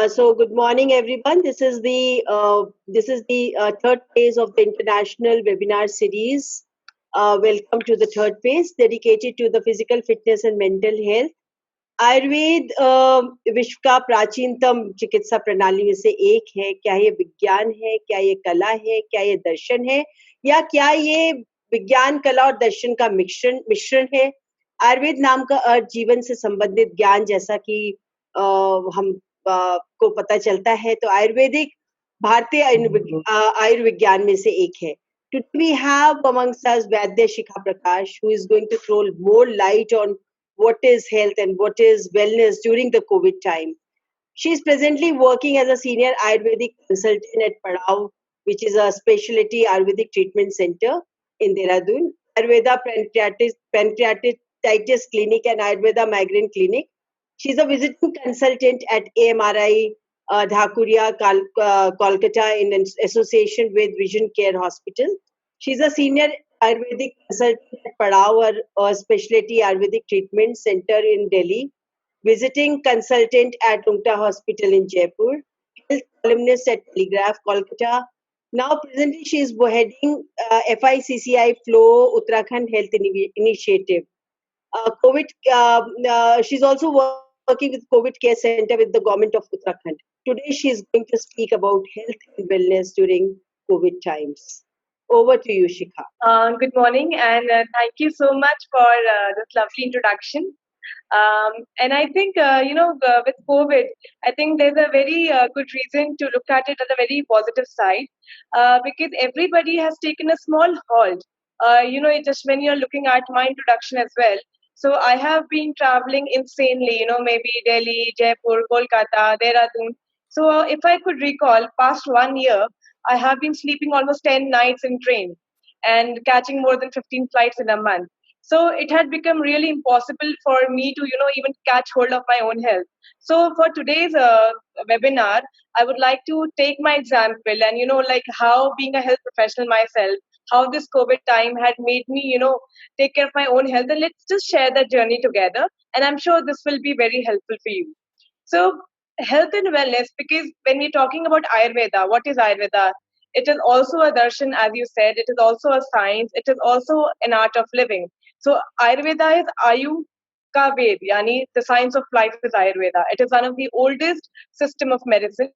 So good morning, everyone. This is the third phase of the international webinar series. Welcome to the third phase dedicated to the physical fitness and mental health. Ayurveda विश्व का प्राचीनतम चिकित्सा प्रणाली में से एक है. क्या ये विज्ञान है, क्या ये कला है, क्या ये दर्शन है, या क्या ये विज्ञान, कला और दर्शन का मिश्रण है? आयुर्वेद नाम का अर्थ जीवन से संबंधित ज्ञान, जैसा कि हम को पता चलता है, तो आयुर्वेदिक भारतीय आयुर्विज्ञान में से एक है. Today we have amongst us Vaidya Shikha Prakash, who is going to throw more light on what is health and what is wellness during the COVID time. She is presently working as a senior Ayurvedic consultant at Padao, which is a specialty Ayurvedic treatment center in Dehradun, Ayurveda Pancreatitis Clinic and Ayurveda Migraine Clinic. She is a visiting consultant at AMRI Dhakuria, Kolkata, in association with Vision Care Hospital. She is a senior Ayurvedic consultant at Padao, a specialty Ayurvedic treatment center in Delhi, visiting consultant at Umta Hospital in Jaipur, health columnist at Telegraph, Kolkata. Now, presently, she is heading FICCI Flow Uttarakhand Health Initiative. She's also working with COVID Care Center with the government of Uttarakhand. Today, she is going to speak about health and wellness during COVID times. Over to you, Shikha. Good morning, and thank you so much for this lovely introduction. And I think, with COVID, I think there's a very good reason to look at it at a very positive side, because everybody has taken a small halt. Just when you're looking at my introduction as well. So I have been traveling insanely, maybe Delhi, Jaipur, Kolkata, Dehradun. So if I could recall, past 1 year, I have been sleeping almost 10 nights in train and catching more than 15 flights in a month. So it had become really impossible for me to, even catch hold of my own health. So for today's webinar, I would like to take my example and, like how being a health professional myself, how this COVID time had made me, take care of my own health. And let's just share that journey together. And I'm sure this will be very helpful for you. So health and wellness, because when we're talking about Ayurveda, what is Ayurveda? It is also a darshan, as you said. It is also a science. It is also an art of living. So Ayurveda is Ayu ka Ved, yani the science of life is Ayurveda. It is one of the oldest system of medicine,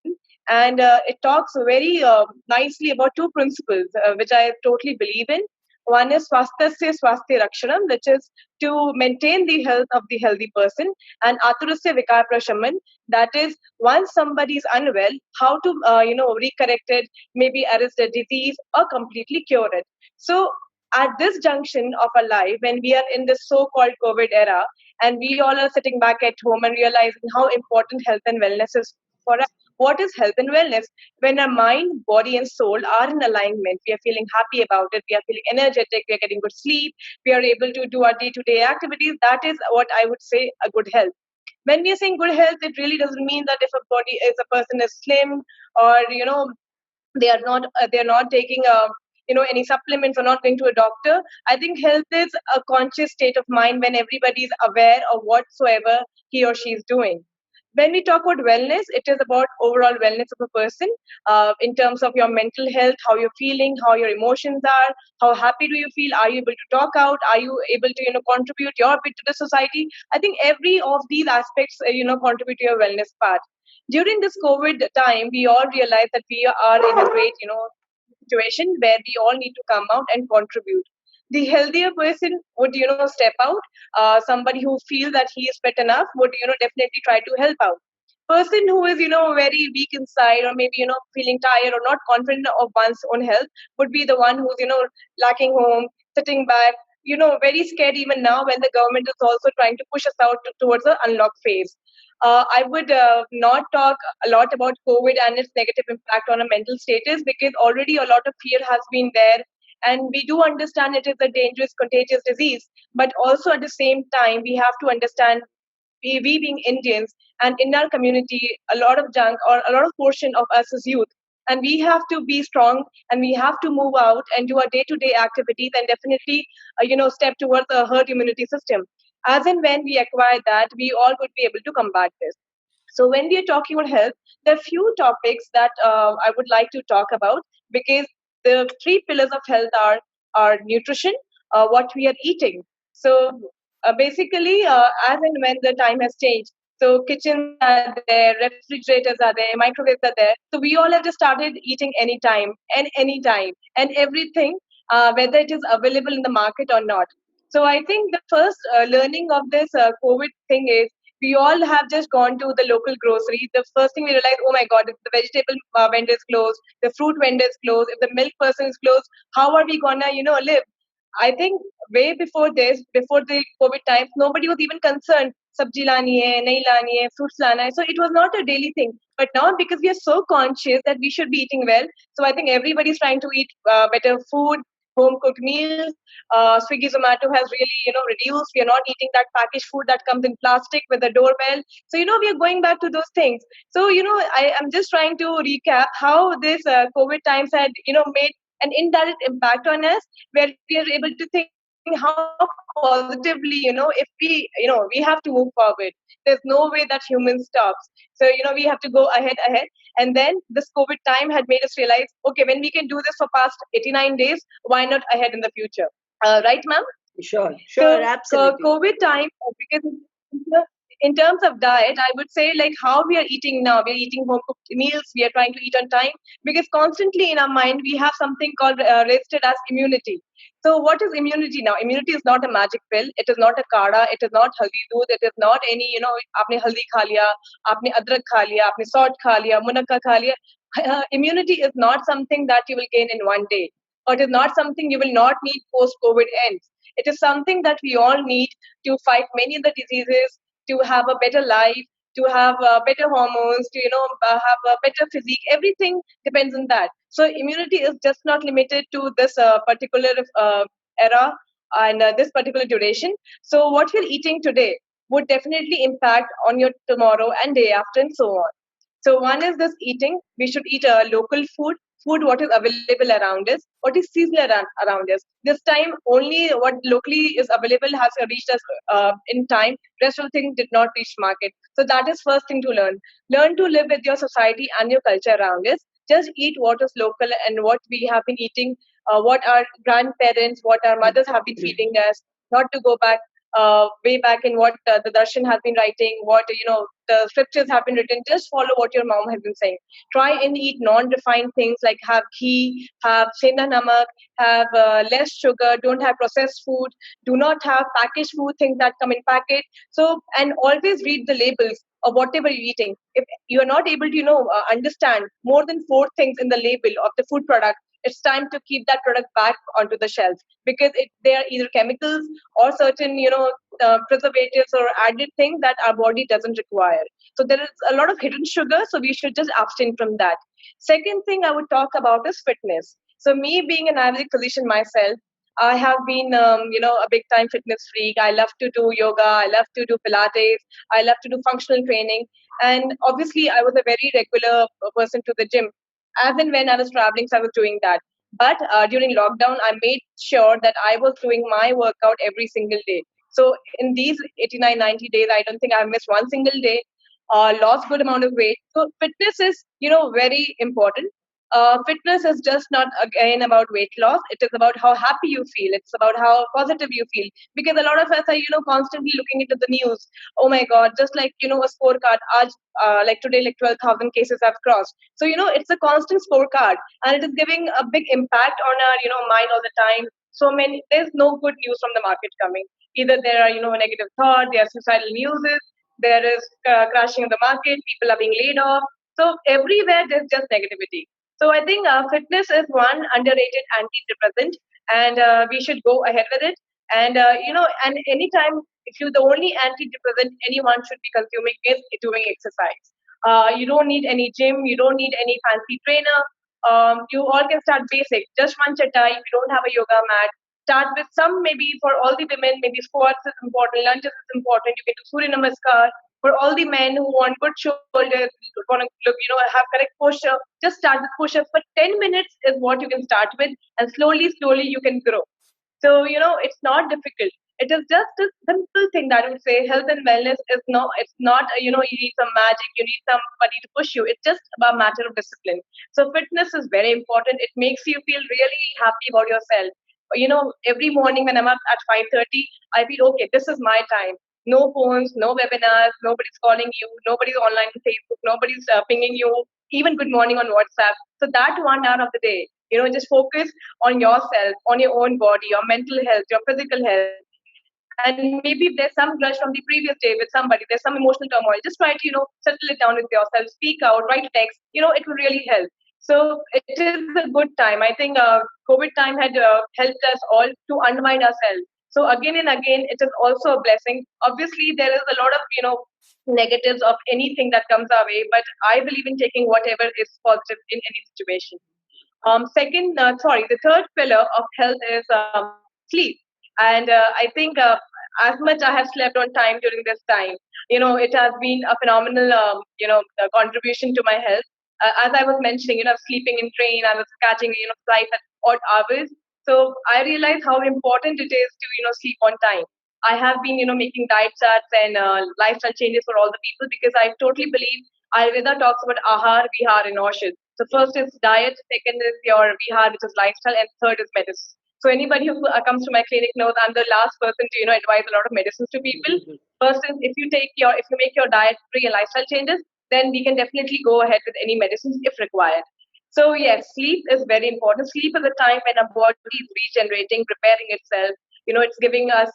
and it talks very nicely about two principles, which I totally believe in. One is swasthasya swasthya rakshanam, which is to maintain the health of the healthy person, and aturasya vikar prashaman, that is once somebody is unwell, how to recorrect it, maybe arrest the disease or completely cure it. So at this junction of our life, when we are in this so-called COVID era, and we all are sitting back at home and realizing how important health and wellness is for us. What is health and wellness? When our mind, body, and soul are in alignment, we are feeling happy about it, we are feeling energetic, we are getting good sleep, we are able to do our day-to-day activities. That is what I would say a good health. When we are saying good health, it really doesn't mean that if a person is slim, or they're not taking any supplements or not going to a doctor. I think health is a conscious state of mind when everybody is aware of whatsoever he or she is doing. When we talk about wellness, it is about overall wellness of a person, in terms of your mental health, how you're feeling, how your emotions are, how happy do you feel, are you able to talk out, are you able to contribute your bit to the society. I think every of these aspects contribute to your wellness part. During this COVID time, we all realize that we are in a great situation where we all need to come out and contribute. The healthier person would step out. Somebody who feels that he is fit enough would definitely try to help out. Person who is very weak inside, or maybe feeling tired or not confident of one's own health, would be the one who's lacking home, sitting back, very scared even now when the government is also trying to push us out towards the unlock phase. I would not talk a lot about COVID and its negative impact on a mental status, because already a lot of fear has been there. And we do understand it is a dangerous, contagious disease. But also at the same time, we have to understand, we being Indians, and in our community, a lot of junk or a lot of portion of us is youth. And we have to be strong, and we have to move out and do our day-to-day activities, and definitely, step towards a herd immunity system. As and when we acquire that, we all would be able to combat this. So when we are talking about health, there are few topics that I would like to talk about, because the three pillars of health are nutrition, what we are eating. So basically, as and when the time has changed, so kitchens are there, refrigerators are there, microwaves are there. So we all have just started eating anytime and everything, whether it is available in the market or not. So I think the first learning of this COVID thing is, we all have just gone to the local grocery. The first thing we realize, oh my God, if the vegetable vendor is closed, the fruit vendor is closed, if the milk person is closed, how are we gonna, live? I think way before this, before the COVID times, nobody was even concerned. Sabji lani hai, nahi lani hai, fruits lana hai. So it was not a daily thing. But now, because we are so conscious that we should be eating well, so I think everybody's trying to eat better food, home cooked meals. Swiggy Zomato has really, reduced. We are not eating that packaged food that comes in plastic with a doorbell. So, we are going back to those things. So, I am just trying to recap how this COVID times had, made an indirect impact on us, where we are able to think how positively, if we have to move forward. There's no way that human stops. So, we have to go ahead. And then this COVID time had made us realize, okay, when we can do this for past 89 days, why not ahead in the future? Right, ma'am? Sure, So, absolutely. COVID time, because in terms of diet, I would say, like, how we are eating now. We're eating home cooked meals. We are trying to eat on time, because constantly in our mind we have something called listed as immunity. So, what is immunity now? Immunity is not a magic pill. It is not a kada. It is not haldi doodh. It is not any, आपने haldi खा लिया, आपने अदरक खा लिया, आपने salt खा लिया, मुनक्का खा लिया. Immunity is not something that you will gain in one day, or it is not something you will not need post COVID ends. It is something that we all need to fight many of the diseases, to have a better life, to have better hormones, to have a better physique. Everything depends on that. So immunity is just not limited to this particular era and this particular duration. So what you're eating today would definitely impact on your tomorrow and day after and so on. So one is this eating. We should eat local food what is available around us, what is seasonal around us. This time, only what locally is available has reached us in time. Rest of the things did not reach market. So that is first thing to learn. Learn to live with your society and your culture around us. Just eat what is local and what we have been eating, what our grandparents, what our mothers have been feeding us. Not to go back way back in what the darshan has been writing, what the scriptures have been written. Just follow what your mom has been saying. Try and eat non-refined things, like have ghee, have senda namak, have less sugar, don't have processed food, do not have packaged food, things that come in packet. So, and always read the labels of whatever you're eating. If you are not able to, understand more than four things in the label of the food product, it's time to keep that product back onto the shelf, because they are either chemicals or certain, preservatives or added things that our body doesn't require. So there is a lot of hidden sugar, so we should just abstain from that. Second thing I would talk about is fitness. So me being an Ayurvedic physician myself, I have been, a big time fitness freak. I love to do yoga. I love to do Pilates. I love to do functional training. And obviously, I was a very regular person to the gym. As and when I was traveling, so I was doing that. But during lockdown, I made sure that I was doing my workout every single day. So in these 89, 90 days, I don't think I've missed one single day. Lost good amount of weight. So fitness is, very important. Fitness is just not again about weight loss. It is about how happy you feel. It's about how positive you feel. Because a lot of us are, constantly looking into the news. Oh my God, just like, a scorecard. Like today, like 12,000 cases have crossed. So, it's a constant scorecard, and it is giving a big impact on our, mind all the time. So many, there's no good news from the market coming. Either there are, negative thought, there are suicidal news, there is crashing of the market, people are being laid off. So everywhere there's just negativity. So I think fitness is one underrated antidepressant, and we should go ahead with it. And and anytime, if you, the only antidepressant anyone should be consuming is doing exercise. You don't need any gym, you don't need any fancy trainer. You all can start basic, just one chatai. If you don't have a yoga mat, start with some, maybe for all the women, maybe squats is important, lunges is important. You can do Surya Namaskar. For all the men who want good shoulders, want to look, have correct posture, just start with push-ups. But 10 minutes is what you can start with, and slowly, slowly you can grow. So, it's not difficult. It is just a simple thing that I would say. Health and wellness is no, it's not, you need some magic, you need somebody to push you. It's just a matter of discipline. So fitness is very important. It makes you feel really happy about yourself. Every morning when I'm up at 5:30, I feel okay. This is my time. No phones, no webinars, nobody's calling you, nobody's online on Facebook, nobody's pinging you, even good morning on WhatsApp. So that 1 hour of the day, just focus on yourself, on your own body, your mental health, your physical health. And maybe if there's some rush from the previous day with somebody, there's some emotional turmoil, just try to, settle it down with yourself, speak out, write a text, it will really help. So it is a good time. I think COVID time had helped us all to unwind ourselves. So again and again, it is also a blessing. Obviously, there is a lot of, negatives of anything that comes our way, but I believe in taking whatever is positive in any situation. The third pillar of health is sleep. And I think as much I have slept on time during this time, it has been a phenomenal, contribution to my health. As I was mentioning, sleeping in train, I was catching, flights at odd hours. So I realized how important it is to, sleep on time. I have been, making diet charts and lifestyle changes for all the people because I totally believe Ayurveda talks about ahar, vihar, and aushad. So first is diet, second is your vihar, which is lifestyle, and third is medicine. So anybody who comes to my clinic knows I'm the last person to advise a lot of medicines to people. First is if you make your diet free and lifestyle changes, then we can definitely go ahead with any medicines if required. So yes, sleep is very important. Sleep is a time when our body is regenerating, preparing itself. It's giving us.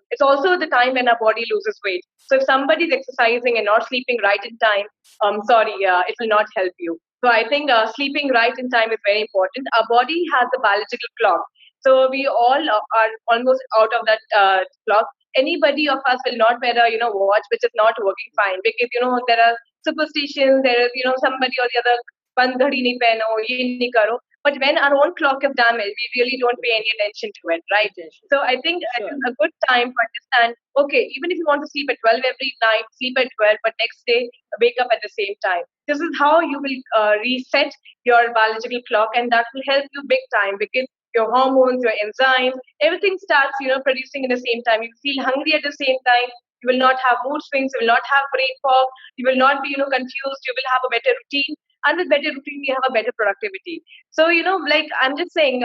It's also the time when our body loses weight. So if somebody is exercising and not sleeping right in time, sorry, it will not help you. So I think sleeping right in time is very important. Our body has a biological clock. So we all are almost out of that clock. Anybody of us will not wear a watch which is not working fine because there are superstitions. There is somebody or the other बंद घड़ी नहीं पहनो ये नहीं करो but when our own clock is damaged we really don't pay any attention to it, right? So I think it is a good time to understand, okay, even if you want to sleep at 12 every night, sleep at 12 but next day wake up at the same time. This is how you will reset your biological clock, and that will help you big time because your hormones, your enzymes, everything starts producing in the same time. You feel hungry at the same time. You will not have mood swings. You will not have brain fog. You will not be confused. You will have a better routine, and with better routine you have a better productivity. So like I'm just saying,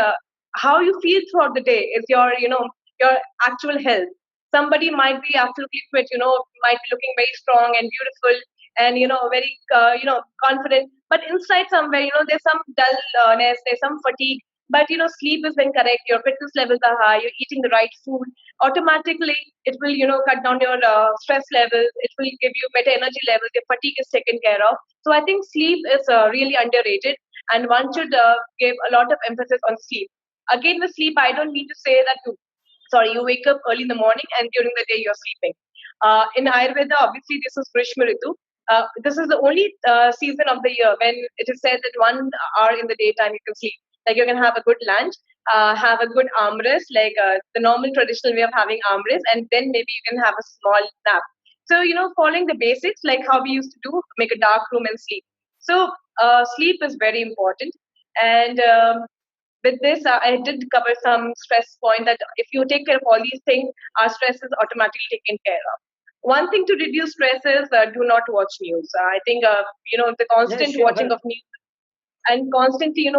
how you feel throughout the day is your actual health. Somebody might be absolutely fit, might be looking very strong and beautiful and very confident, but inside somewhere there's some dullness, there's some fatigue. But sleep is incorrect, your fitness levels are high, you're eating the right food, automatically it will cut down your stress levels, it will give you better energy levels, your fatigue is taken care of. So I think sleep is really underrated, and one should give a lot of emphasis on sleep. Again, with sleep, I don't mean to say that you wake up early in the morning and during the day you're sleeping. In Ayurveda, obviously, this is Grishma Ritu. This is the only season of the year when it is said that 1 hour in the daytime you can sleep. Like you can have a good lunch, have a good arm rest, like the normal traditional way of having arm rest, and then maybe you can have a small nap. So, following the basics, like how we used to do, make a dark room and sleep. So, sleep is very important. And with this, I did cover some stress point that if you take care of all these things, our stress is automatically taken care of. One thing to reduce stress is do not watch news. I think, the constant watching of news and constantly,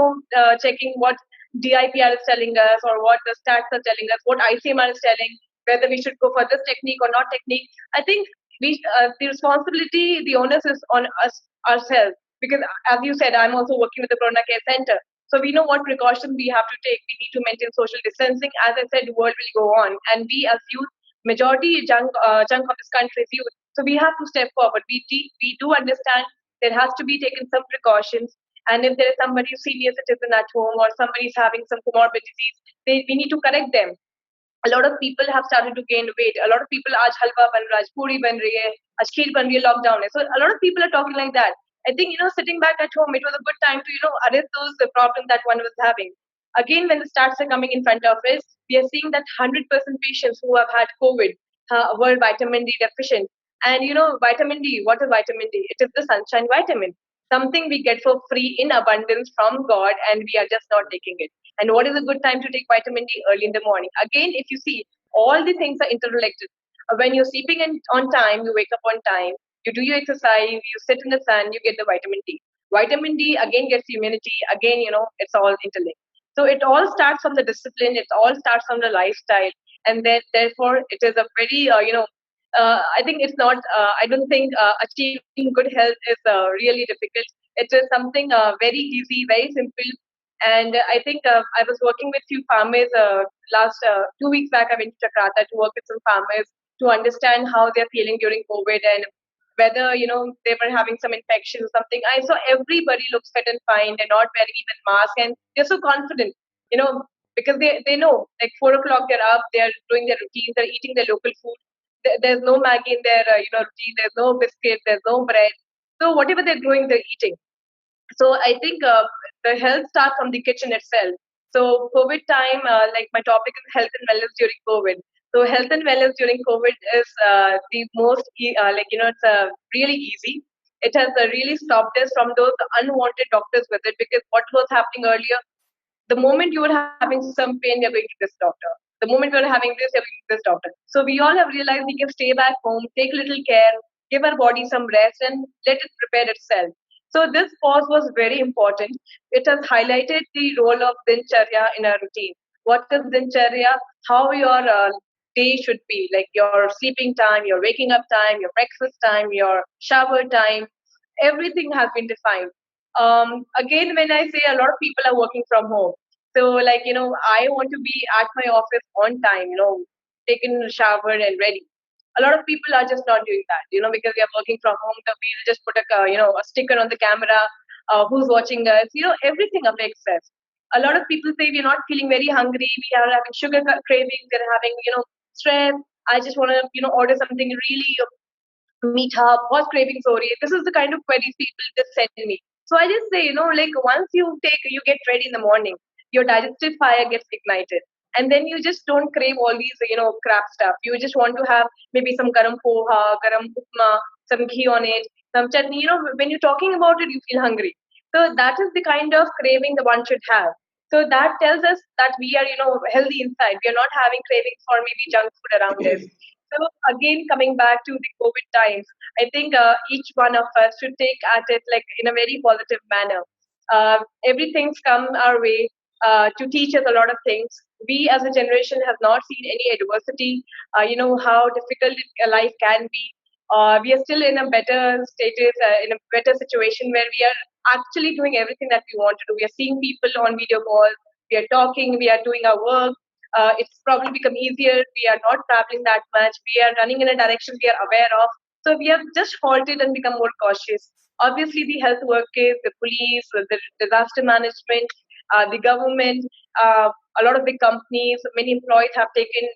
checking what DIPR is telling us or what the stats are telling us, what ICMR is telling, whether we should go for this technique or not technique. I think the responsibility, the onus is on us ourselves because, as you said, I'm also working with the Corona Care Center. So we know what precautions we have to take. We need to maintain social distancing. As I said, the world will go on, and we as youth, majority chunk of this country is youth. So we have to step forward. We do understand there has to be taken some precautions, and if there is somebody senior citizen at home or somebody is having some comorbid disease, we need to correct them. A lot of people have started to gain weight. A lot of people, aaj halwa ban raha hai, aaj puri ban rahi hai, aaj kheer ban rahi hai, lockdown hai. So a lot of people are talking like that. I think, sitting back at home, it was a good time to, arrest those the problems that one was having. Again, when the stats are coming in front of us, we are seeing that 100% patients who have had COVID were vitamin D deficient. And, vitamin D, what is vitamin D? It is the sunshine vitamin, something we get for free in abundance from God, and we are just not taking it. And what is a good time to take vitamin D? Early in the morning. Again, if you see, All the things are interrelated. When you're sleeping on time, you wake up on time, you do your exercise, you sit in the sun, you get the vitamin D. Vitamin D again gets immunity. Again, it's all interlinked. So it all starts from the discipline. It all starts from the lifestyle, and then therefore it is a very I think it's not. I don't think achieving good health is really difficult. It is something very easy, very simple. And I think I was working with few farmers last 2 weeks back. I went to Jakarta to work with some farmers to understand how they're feeling during COVID and whether they were having some infection or something. I saw everybody looks fit and fine. They're not wearing even mask, and they're so confident. You know, because they know like 4 o'clock they're up, they're doing their routines, they're eating their local food. There's no Maggie in their routine. There's no biscuit. There's no bread. So whatever they're growing, they're eating. So I think the health starts from the kitchen itself. So COVID time, like my topic is health and wellness during COVID. So health and wellness during COVID is the most it's really easy. It has really stopped us from those unwanted doctors visit, because what was happening earlier, the moment you were having some pain, you're going to this doctor. The moment you're having this, you're going to this doctor. So we all have realized we can stay back home, take little care, give our body some rest, and let it prepare itself. So this pause was very important. It has highlighted the role of dincharya in our routine. What is dincharya? How your day should be, like your sleeping time, your waking up time, your breakfast time, your shower time. Everything has been defined. Again, when I say a lot of people are working from home, so like I want to be at my office on time, taking a shower and ready. A lot of people are just not doing that, because we are working from home. So we'll just put a sticker on the camera, who's watching us. Everything affects us. A lot of people say we're not feeling very hungry. We are having sugar cravings. We're having stress. I just want to order something really meet up, what's craving sorry. This is the kind of queries people just send me. So I just say, like once you get ready in the morning, your digestive fire gets ignited. And then you just don't crave all these, crap stuff. You just want to have maybe some garam poha, garam upma, some ghee on it, some chutney. When you're talking about it, you feel hungry. So that is the kind of craving the one should have. So that tells us that we are, healthy inside. We are not having cravings for maybe junk food around us. So again, coming back to the COVID times, I think each one of us should take at it like in a very positive manner. Everything's come our way to teach us a lot of things. We as a generation have not seen any adversity. How difficult life can be. We are still in a better status, in a better situation where we are actually doing everything that we want to do. We are seeing people on video calls. We are talking. We are doing our work. It's probably become easier. We are not traveling that much. We are running in a direction we are aware of. So we have just halted and become more cautious. Obviously, the health workers, the police, the disaster management, the government, a lot of big companies, many employees have taken,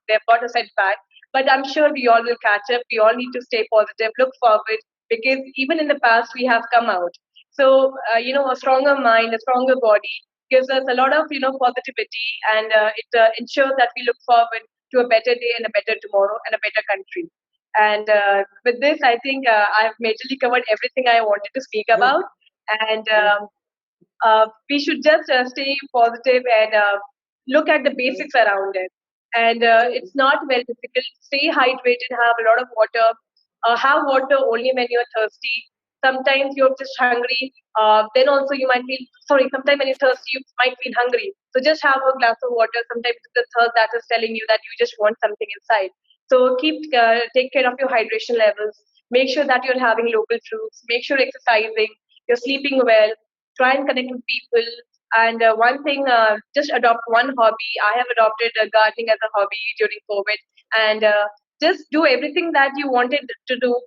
they've got a setback. But I'm sure we all will catch up. We all need to stay positive, look forward, because even in the past, we have come out. So, a stronger mind, a stronger body gives us a lot of, positivity, and it ensures that we look forward to a better day and a better tomorrow and a better country. And with this, I think I've majorly covered everything I wanted to speak about. And we should just stay positive and look at the basics around it. And it's not very difficult. Stay hydrated, have a lot of water. Have water only when you're thirsty. Sometimes you're just hungry. Then also you might feel sorry. Sometimes when you're thirsty, you might feel hungry. So just have a glass of water. Sometimes it's the thirst that is telling you that you just want something inside. So take care of your hydration levels. Make sure that you're having local fruits. Make sure exercising. You're sleeping well. Try and connect with people. And one thing, just adopt one hobby. I have adopted gardening as a hobby during COVID, and just do everything that you wanted to do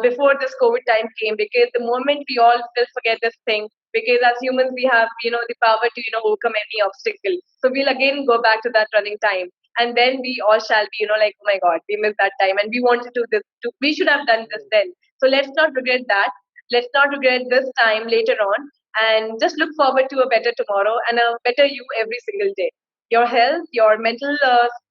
before this COVID time came. Because the moment we all will forget this thing, because as humans we have the power to overcome any obstacle. So we'll again go back to that running time, and then we all shall be like, oh my God, we missed that time, and we wanted to do this. We should have done this then. So let's not regret that. Let's not regret this time later on, and just look forward to a better tomorrow and a better you every single day. Your health, your mental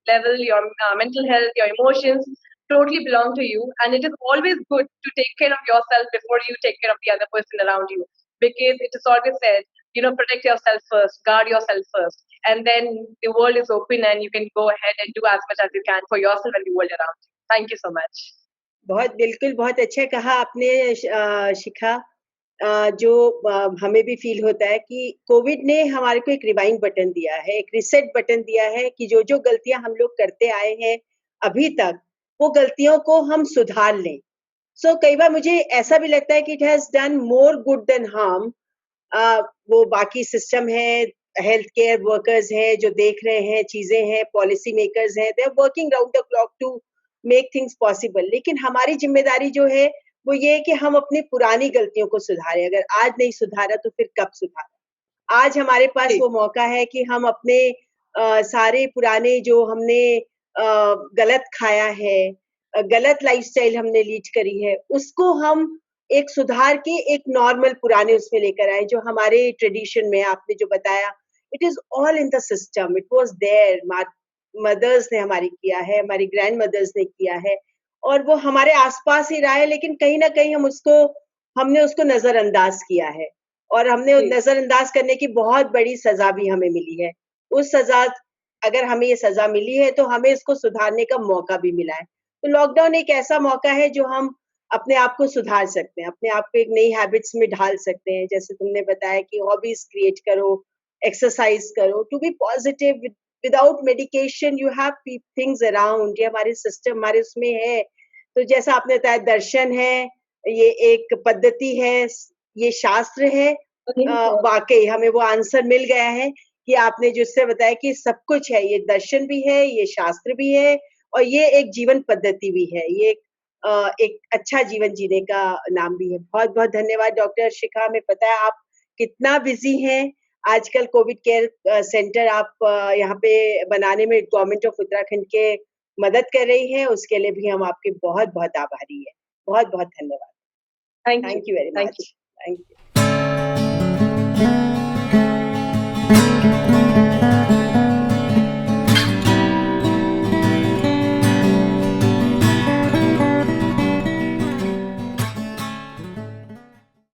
level, your mental health, your emotions totally belong to you, and it is always good to take care of yourself before you take care of the other person around you, because it is always said protect yourself first, guard yourself first, and then the world is open and you can go ahead and do as much as you can for yourself and the world around you. Thank you so much. बिल्कुल बहुत अच्छा कहा आपने शिखा। जो हमें भी feel होता है कि कोविड ने हमारे को एक रिवाइंड बटन दिया है, एक रीसेट बटन दिया है कि जो गलतियां हम लोग करते आए हैं अभी तक, वो गलतियों को हम सुधार लें। कई बार मुझे ऐसा भी लगता है कि it has done more good than harm. वो बाकी सिस्टम है, हेल्थ केयर वर्कर्स हैं जो देख रहे हैं, चीजें हैं, पॉलिसी मेकर्स हैं, they are working round the clock to make things possible. लेकिन हमारी जिम्मेदारी जो है वो ये है कि हम अपनी पुरानी गलतियों को सुधारें। अगर आज नहीं सुधारा तो फिर कब सुधारा? आज हमारे पास वो मौका है कि हम अपने सारे पुराने जो हमने गलत खाया है, गलत लाइफस्टाइल हमने लीड करी है, उसको हम एक सुधार के एक नॉर्मल पुराने उसमें लेकर आए, जो हमारे ट्रेडिशन में आपने जो बताया, it is all in the system, it was there. Mothers ने हमारी किया है, हमारी ग्रैंड मदर्स ने किया है, और वो हमारे आसपास ही रहा है, लेकिन कहीं ना कहीं हमने उसको नजरअंदाज किया है, और हमने नजरअंदाज करने की बहुत बड़ी सजा भी हमें मिली है। उस सजा, अगर हमें ये सजा मिली है तो हमें इसको सुधारने का मौका भी मिला है। तो लॉकडाउन एक ऐसा मौका है जो हम अपने आप को सुधार सकते हैं, अपने आप को एक नई हैबिट्स में ढाल सकते हैं। जैसे तुमने बताया कि हॉबीज क्रिएट करो, एक्सरसाइज करो, to be positive. Without medication you have things around, ये हमारे सिस्टम, हमारे उसमें है। तो जैसा आपने बताया, दर्शन है, ये एक पद्धति है, ये शास्त्र है। वाकई हमें वो आंसर मिल गया है कि आपने जिससे बताया कि सब कुछ है, ये दर्शन भी है, ये शास्त्र भी है, और ये एक जीवन पद्धति भी है, ये एक अच्छा जीवन जीने का नाम भी है। बहुत बहुत धन्यवाद डॉक्टर शिखा। हमें पता है आप कितना बिजी हैं। आजकल कोविड केयर सेंटर आप यहाँ पे बनाने में गवर्नमेंट ऑफ उत्तराखंड के मदद कर रही है, उसके लिए भी हम आपके बहुत बहुत आभारी है। बहुत बहुत धन्यवाद। Thank you very much. Thank you.